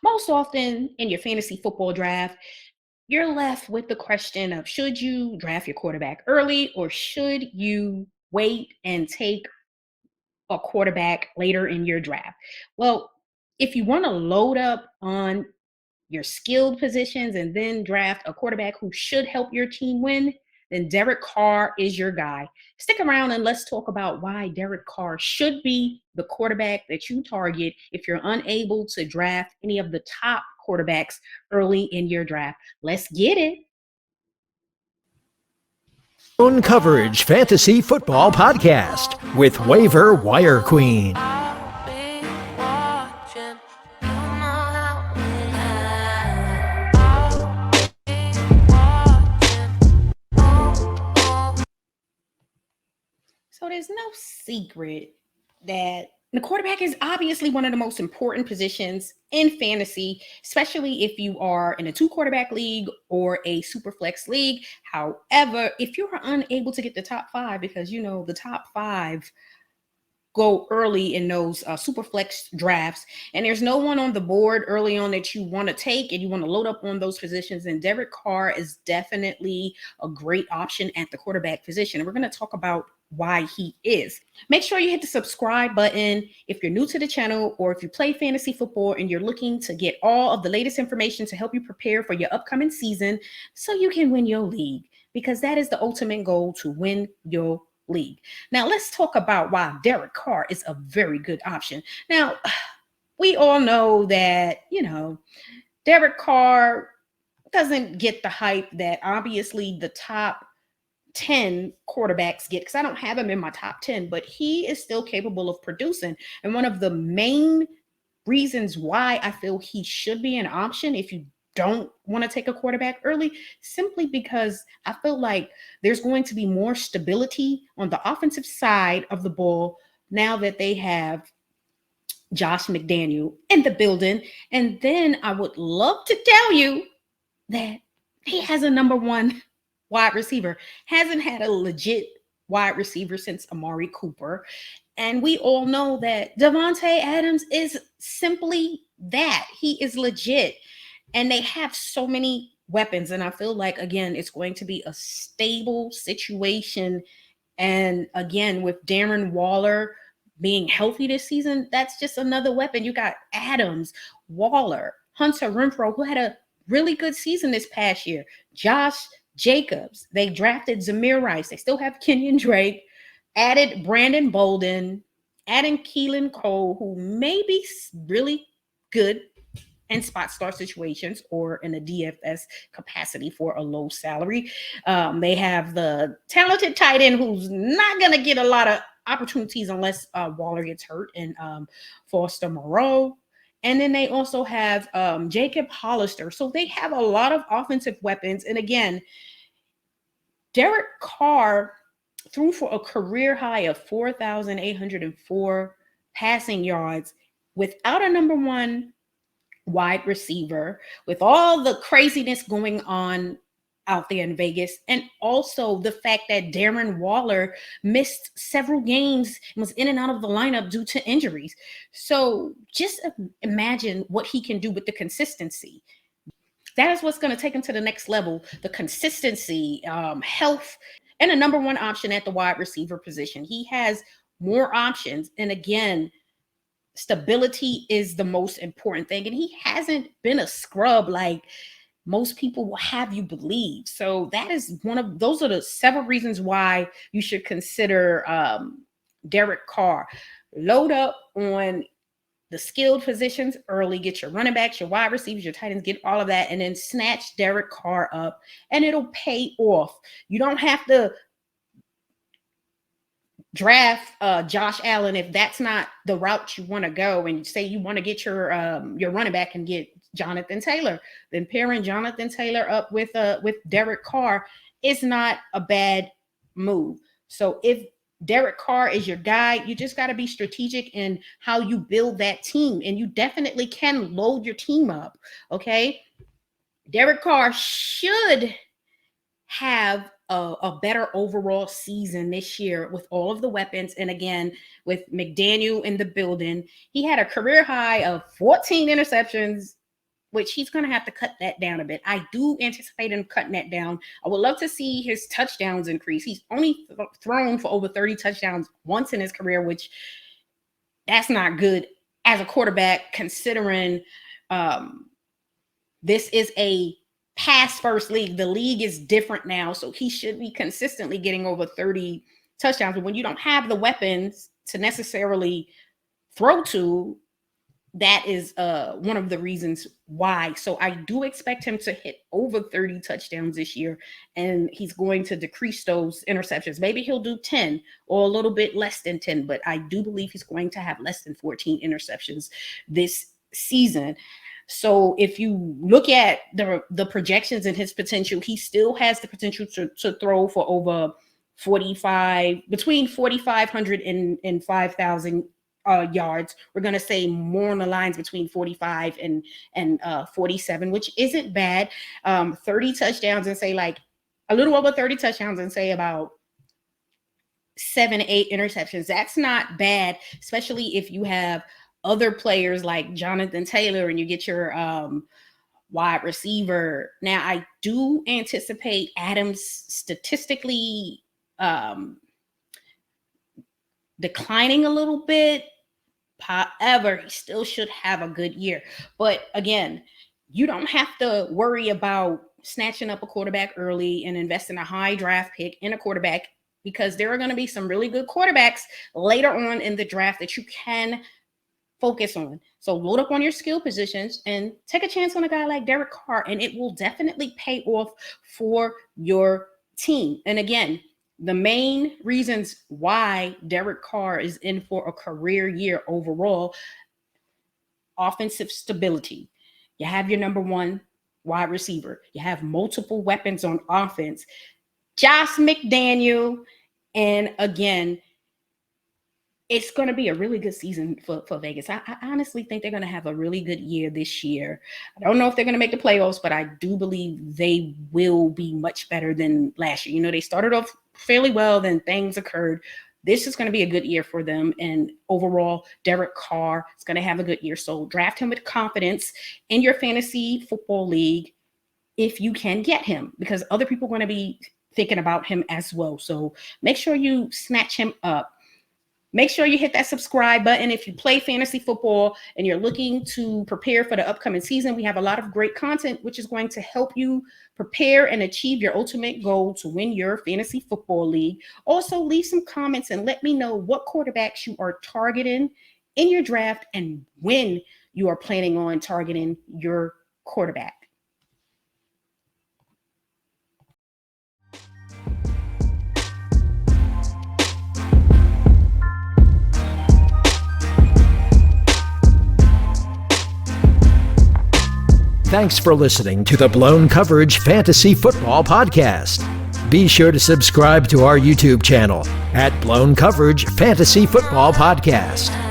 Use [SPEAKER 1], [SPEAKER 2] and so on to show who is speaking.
[SPEAKER 1] Most often in your fantasy football draft, you're left with the question of should you draft your quarterback early or should you wait and take a quarterback later in your draft? Well, if you want to load up on your skilled positions and then draft a quarterback who should help your team win, then Derek Carr is your guy. Stick around and let's talk about why Derek Carr should be the quarterback that you target if you're unable to draft any of the top quarterbacks early in your draft. Let's get it.
[SPEAKER 2] Own Coverage Fantasy Football Podcast with Waiver Wire Queen.
[SPEAKER 1] So there's no secret that the quarterback is obviously one of the most important positions in fantasy, especially if you are in a 2-quarterback league or a super flex league. However, if you're unable to get the top 5, because the top 5 go early in those super flex drafts, and there's no one on the board early on that you want to take and you want to load up on those positions, and Derek Carr is definitely a great option at the quarterback position. And we're going to talk about why he is. Make sure you hit the subscribe button if you're new to the channel, or if you play fantasy football and you're looking to get all of the latest information to help you prepare for your upcoming season so you can win your league, because that is the ultimate goal, to win your league. Now let's talk about why Derek Carr is a very good option. Now, we all know that, Derek Carr doesn't get the hype that obviously the top 10 quarterbacks get, because I don't have him in my top 10, but he is still capable of producing. And one of the main reasons why I feel he should be an option if you don't want to take a quarterback early, simply because I feel like there's going to be more stability on the offensive side of the ball now that they have Josh McDaniel in the building. And then I would love to tell you that he has a number 1 wide receiver. Hasn't had a legit wide receiver since Amari Cooper. And we all know that DaVante Adams is simply that. He is legit. And they have so many weapons. And I feel like, again, it's going to be a stable situation. And again, with Darren Waller being healthy this season, that's just another weapon. You got Adams, Waller, Hunter Renfrow, who had a really good season this past year, Josh Jacobs. They drafted Zamir Rice. They still have Kenyon Drake, added Brandon Bolden, adding Keelan Cole, who may be really good in spot start situations or in a DFS capacity for a low salary. They have the talented tight end who's not going to get a lot of opportunities unless Waller gets hurt, and Foster Moreau. And then they also have Jacob Hollister. So they have a lot of offensive weapons. And again, Derek Carr threw for a career high of 4,804 passing yards without a number 1 wide receiver, with all the craziness going on out there in Vegas, and also the fact that Darren Waller missed several games and was in and out of the lineup due to injuries. So just imagine what he can do with the consistency. That is what's going to take him to the next level: the consistency, health, and a number 1 option at the wide receiver position. He has more options, and again, stability is the most important thing. And he hasn't been a scrub like most people will have you believe. So that is those are the several reasons why you should consider Derek Carr. Load up on the skilled positions early, get your running backs, your wide receivers, your tight ends, get all of that, and then snatch Derek Carr up, and it'll pay off. You don't have to draft Josh Allen if that's not the route you want to go, and say you want to get your running back and get Jonathan Taylor. Then pairing Jonathan Taylor up with Derek Carr is not a bad move. So if Derek Carr is your guy, you just got to be strategic in how you build that team, and you definitely can load your team up. Okay, Derek Carr should have a better overall season this year with all of the weapons. And again, with McDaniel in the building, he had a career high of 14 interceptions which he's going to have to cut that down a bit. I do anticipate him cutting that down. I would love to see his touchdowns increase. He's only thrown for over 30 touchdowns once in his career, which that's not good as a quarterback, considering this is a pass-first league. The league is different now, so he should be consistently getting over 30 touchdowns. But when you don't have the weapons to necessarily throw to, that is one of the reasons why. So I do expect him to hit over 30 touchdowns this year, and he's going to decrease those interceptions. Maybe he'll do 10 or a little bit less than 10, but I do believe he's going to have less than 14 interceptions this season. So if you look at the projections and his potential, he still has the potential to throw for over between 4,500 and 5,000 yards. We're going to say more on the lines between 45 and 47, which isn't bad. 30 touchdowns and say like a little over 30 touchdowns and say about 7-8 interceptions. That's not bad, especially if you have other players like Jonathan Taylor and you get your wide receiver. Now, I do anticipate Adams statistically declining a little bit. However, he still should have a good year. But again, you don't have to worry about snatching up a quarterback early and investing a high draft pick in a quarterback, because there are going to be some really good quarterbacks later on in the draft that you can focus on. So load up on your skill positions and take a chance on a guy like Derek Carr, and it will definitely pay off for your team. And again, the main reasons why Derek Carr is in for a career year overall: offensive stability. You have your number one wide receiver. You have multiple weapons on offense. Josh McDaniel. And again, it's going to be a really good season for Vegas. I honestly think they're going to have a really good year this year. I don't know if they're going to make the playoffs, but I do believe they will be much better than last year. You know, they started off fairly well, then things occurred. This is going to be a good year for them. And overall, Derek Carr is going to have a good year. So draft him with confidence in your fantasy football league if you can get him, because other people are going to be thinking about him as well. So make sure you snatch him up. Make sure you hit that subscribe button if you play fantasy football and you're looking to prepare for the upcoming season. We have a lot of great content, which is going to help you prepare and achieve your ultimate goal to win your fantasy football league. Also, leave some comments and let me know what quarterbacks you are targeting in your draft and when you are planning on targeting your quarterback.
[SPEAKER 2] Thanks for listening to the Blown Coverage Fantasy Football Podcast. Be sure to subscribe to our YouTube channel at Blown Coverage Fantasy Football Podcast.